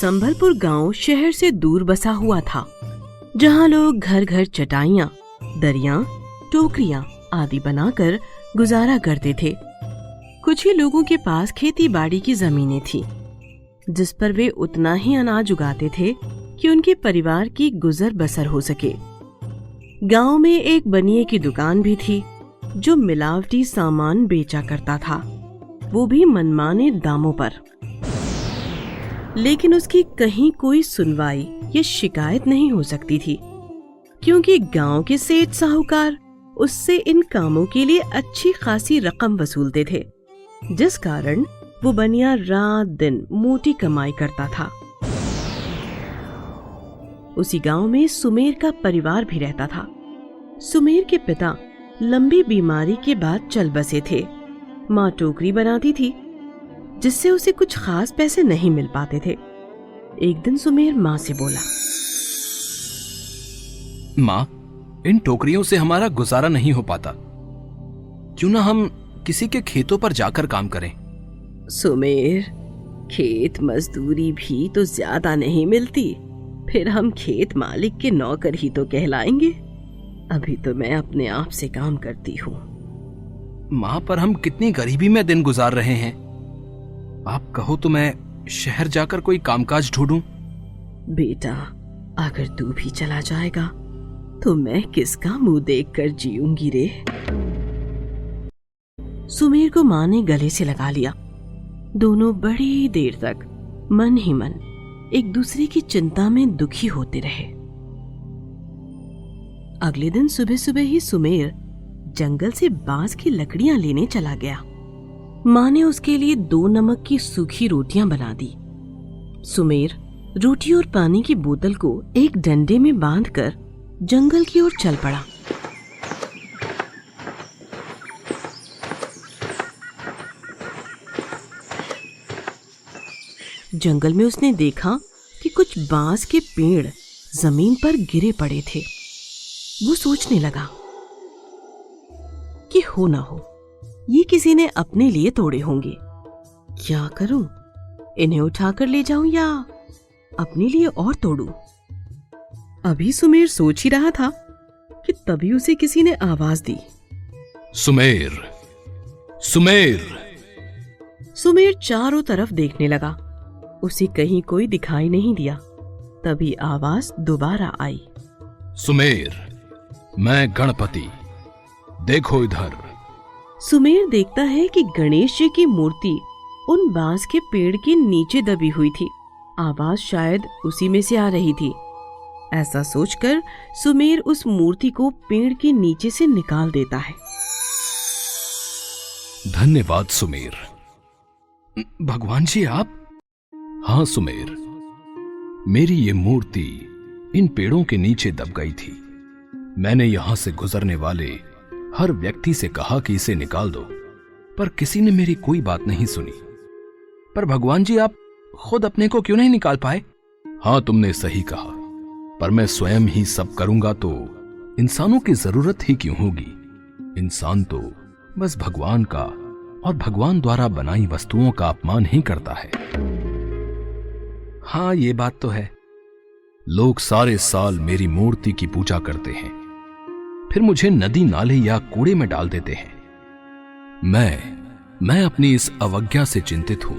संभलपुर गांव शहर से दूर बसा हुआ था, जहां लोग घर घर चटाइयां, दरियां, टोकरियां आदि बनाकर गुजारा करते थे। कुछ ही लोगों के पास खेती बाड़ी की जमीनें थी, जिस पर वे उतना ही अनाज उगाते थे कि उनके परिवार की गुजर बसर हो सके। गांव में एक बनिए की दुकान भी थी, जो मिलावटी सामान बेचा करता था, वो भी मनमाने दामों पर। लेकिन उसकी कहीं कोई सुनवाई या शिकायत नहीं हो सकती थी, क्योंकि गांव के सेठ साहूकार उससे इन कामों के लिए अच्छी खासी रकम वसूलते थे, जिस कारण वो बनिया रात दिन मोटी कमाई करता था। उसी गांव में सुमेर का परिवार भी रहता था। सुमेर के पिता लंबी बीमारी के बाद चल बसे थे। माँ टोकरी बनाती थी, जिससे उसे कुछ खास पैसे नहीं मिल पाते थे। एक दिन सुमेर माँ से बोला, माँ, इन टोकरियों से हमारा गुजारा नहीं हो पाता, क्यों ना हम किसी के खेतों पर जाकर काम करें। सुमेर, खेत मजदूरी भी तो ज्यादा नहीं मिलती, फिर हम खेत मालिक के नौकर ही तो कहलाएंगे। अभी तो मैं अपने आप से काम करती हूँ। माँ, पर हम कितनी गरीबी में दिन गुजार रहे हैं। आप कहो तो मैं शहर जाकर कोई कामकाज ढूंढूं। बेटा, अगर तू भी चला जाएगा तो मैं किसका मुंह देखकर जीऊंगी रे। सुमेर को माँ ने गले से लगा लिया। दोनों बड़ी देर तक मन ही मन एक दूसरे की चिंता में दुखी होते रहे। अगले दिन सुबह सुबह ही सुमेर जंगल से बांस की लकड़ियां लेने चला गया। माँ ने उसके लिए 2 नमक की सूखी रोटियां बना दी। सुमेर रोटी और पानी की बोतल को एक डंडे में बांधकर जंगल की ओर चल पड़ा। जंगल में उसने देखा कि कुछ बांस के पेड़ जमीन पर गिरे पड़े थे। वो सोचने लगा कि हो ना हो ये किसी ने अपने लिए तोड़े होंगे। क्या करूं? इन्हें उठाकर ले जाऊं या अपने लिए और तोड़ूं? अभी सुमेर सोच ही रहा था कि तभी उसे किसी ने आवाज दी, सुमेर, सुमेर। सुमेर चारों तरफ देखने लगा, उसे कहीं कोई दिखाई नहीं दिया। तभी आवाज दोबारा आई, सुमेर, मैं गणपति, देखो इधर। सुमेर देखता है कि गणेश जी की मूर्ति उन बांस के पेड़ के नीचे दबी हुई थी। आवाज शायद उसी में से आ रही थी। ऐसा सोचकर सुमेर उस मूर्ति को पेड़ के नीचे से निकाल देता है। धन्यवाद सुमेर। भगवान जी, आप? हाँ सुमेर, मेरी ये मूर्ति इन पेड़ों के नीचे दब गई थी। मैंने यहां से गुजरने वाले हर व्यक्ति से कहा कि इसे निकाल दो, पर किसी ने मेरी कोई बात नहीं सुनी। पर भगवान जी, आप खुद अपने को क्यों नहीं निकाल पाए? हाँ, तुमने सही कहा, पर मैं स्वयं ही सब करूंगा तो इंसानों की जरूरत ही क्यों होगी। इंसान तो बस भगवान का और भगवान द्वारा बनाई वस्तुओं का अपमान ही करता है। हाँ, ये बात तो है। लोग सारे साल मेरी मूर्ति की पूजा करते हैं, फिर मुझे नदी नाले या कूड़े में डाल देते हैं। मैं अपनी इस अवज्ञा से चिंतित हूं,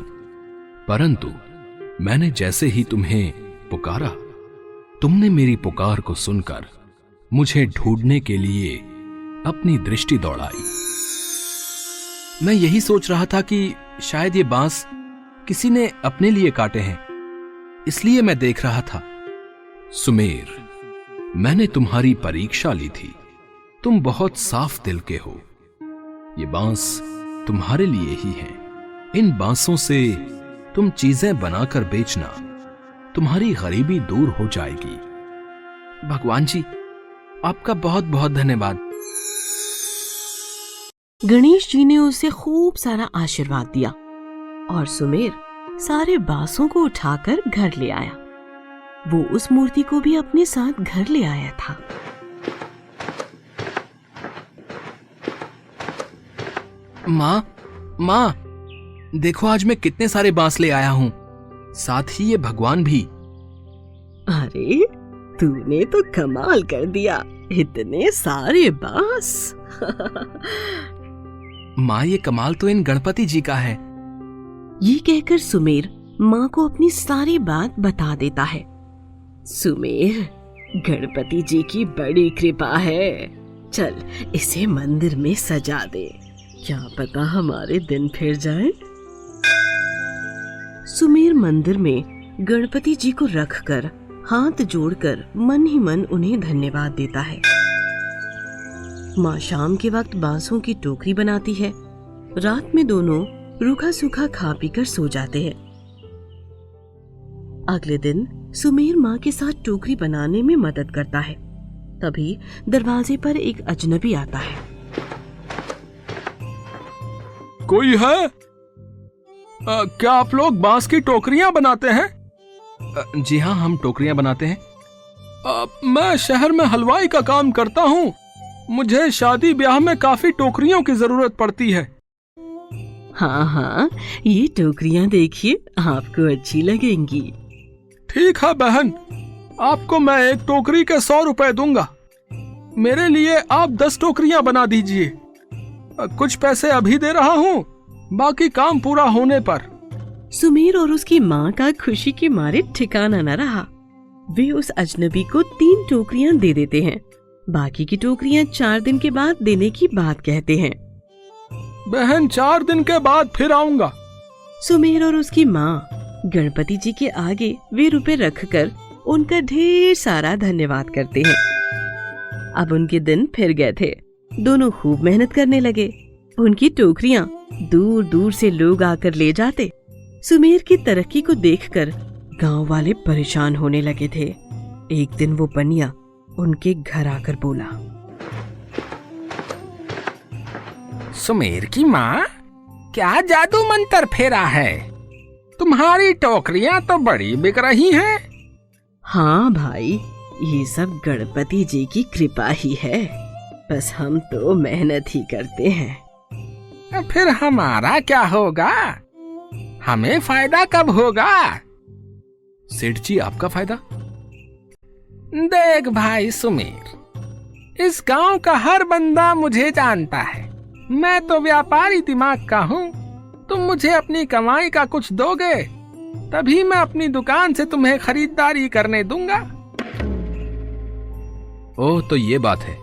परंतु मैंने जैसे ही तुम्हें पुकारा, तुमने मेरी पुकार को सुनकर मुझे ढूंढने के लिए अपनी दृष्टि दौड़ाई। मैं यही सोच रहा था कि शायद ये बांस किसी ने अपने लिए काटे हैं, इसलिए मैं देख रहा था। सुमेर, मैंने तुम्हारी परीक्षा ली थी। तुम बहुत साफ दिल के हो। ये बांस तुम्हारे लिए ही है। इन बांसों से तुम चीजें बनाकर बेचना, तुम्हारी गरीबी दूर हो जाएगी। भगवान जी, आपका बहुत बहुत धन्यवाद। गणेश जी ने उसे खूब सारा आशीर्वाद दिया और सुमेर सारे बांसों को उठाकर घर ले आया। वो उस मूर्ति को भी अपने साथ घर ले आया था। माँ, देखो आज मैं कितने सारे बांस ले आया हूं। साथ ही ये भगवान भी। अरे तूने तो कमाल कर दिया, इतने सारे बांस। माँ, ये कमाल तो इन गणपति जी का है। ये कहकर सुमेर माँ को अपनी सारी बात बता देता है। सुमेर, गणपति जी की बड़ी कृपा है। चल इसे मंदिर में सजा दे, क्या पता हमारे दिन फिर जाए। सुमेर मंदिर में गणपति जी को रखकर हाथ जोड़कर मन ही मन उन्हें धन्यवाद देता है। माँ शाम के वक्त बांसों की टोकरी बनाती है। रात में दोनों रूखा सूखा खा पीकर सो जाते हैं। अगले दिन सुमेर माँ के साथ टोकरी बनाने में मदद करता है। तभी दरवाजे पर एक अजनबी आता है। कोई है? क्या आप लोग बांस की टोकरियां बनाते हैं? जी हाँ, हम टोकरियां बनाते हैं। मैं शहर में हलवाई का काम करता हूँ। मुझे शादी ब्याह में काफी टोकरियों की जरूरत पड़ती है। हाँ हाँ, ये टोकरियां देखिए, आपको अच्छी लगेंगी। ठीक है बहन, आपको मैं एक टोकरी के 100 रुपए दूंगा। मेरे लिए आप 10 टोकरियां बना दीजिए। कुछ पैसे अभी दे रहा हूँ, बाकी काम पूरा होने पर। सुमेर और उसकी माँ का खुशी के मारे ठिकाना न रहा। वे उस अजनबी को 3 टोकरियां दे देते हैं। बाकी की टोकरियां 4 दिन के बाद देने की बात कहते हैं। बहन, 4 दिन के बाद फिर आऊंगा। सुमेर और उसकी माँ गणपति जी के आगे वे रुपए रखकर उनका ढेर सारा धन्यवाद करते हैं। अब उनके दिन फिर गए थे। दोनों खूब मेहनत करने लगे। उनकी टोकरियां दूर दूर से लोग आकर ले जाते। सुमेर की तरक्की को देखकर गांव वाले परेशान होने लगे थे। एक दिन वो बनिया उनके घर आकर बोला, सुमेर की माँ, क्या जादू मंतर फेरा है? तुम्हारी टोकरियां तो बड़ी बिक रही हैं। हाँ भाई, ये सब गणपति जी की कृपा ही है। बस हम तो मेहनत ही करते हैं। फिर हमारा क्या होगा? हमें फायदा कब होगा? सेठ जी, आपका फायदा? देख भाई सुमेर, इस गांव का हर बंदा मुझे जानता है। मैं तो व्यापारी दिमाग का हूँ। तुम मुझे अपनी कमाई का कुछ दोगे, तभी मैं अपनी दुकान से तुम्हें खरीदारी करने दूंगा। ओह, तो ये बात है।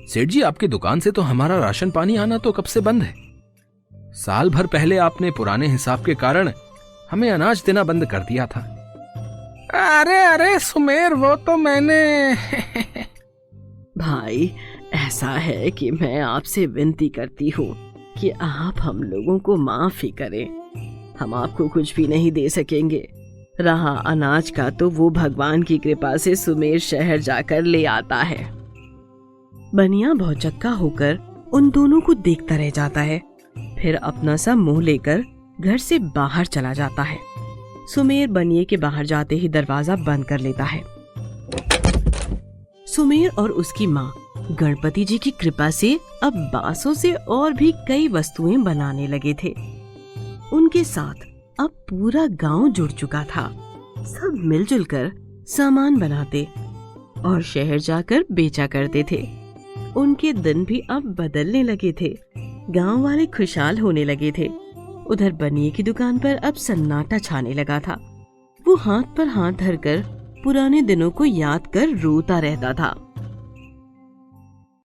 सेठ जी, आपकी दुकान से तो हमारा राशन पानी आना तो कब से बंद है। साल भर पहले आपने पुराने हिसाब के कारण हमें अनाज देना बंद कर दिया था। अरे अरे सुमेर, वो तो मैंने भाई, ऐसा है कि मैं आपसे विनती करती हूँ कि आप हम लोगों को माफ ही करें। हम आपको कुछ भी नहीं दे सकेंगे। रहा अनाज का, तो वो भगवान की कृपा से सुमेर शहर जाकर ले आता है। बनिया भौचक्का होकर उन दोनों को देखता रह जाता है। फिर अपना सा मुंह लेकर घर से बाहर चला जाता है। सुमेर बनिए के बाहर जाते ही दरवाजा बंद कर लेता है। सुमेर और उसकी माँ गणपति जी की कृपा से अब बांसों से और भी कई वस्तुएं बनाने लगे थे। उनके साथ अब पूरा गांव जुड़ चुका था। सब मिलजुल कर सामान बनाते और शहर जाकर बेचा करते थे। उनके दिन भी अब बदलने लगे थे। गांव वाले खुशहाल होने लगे थे। उधर बनिए की दुकान पर अब सन्नाटा छाने लगा था। वो हाथ पर हाथ धरकर पुराने दिनों को याद कर रोता रहता था।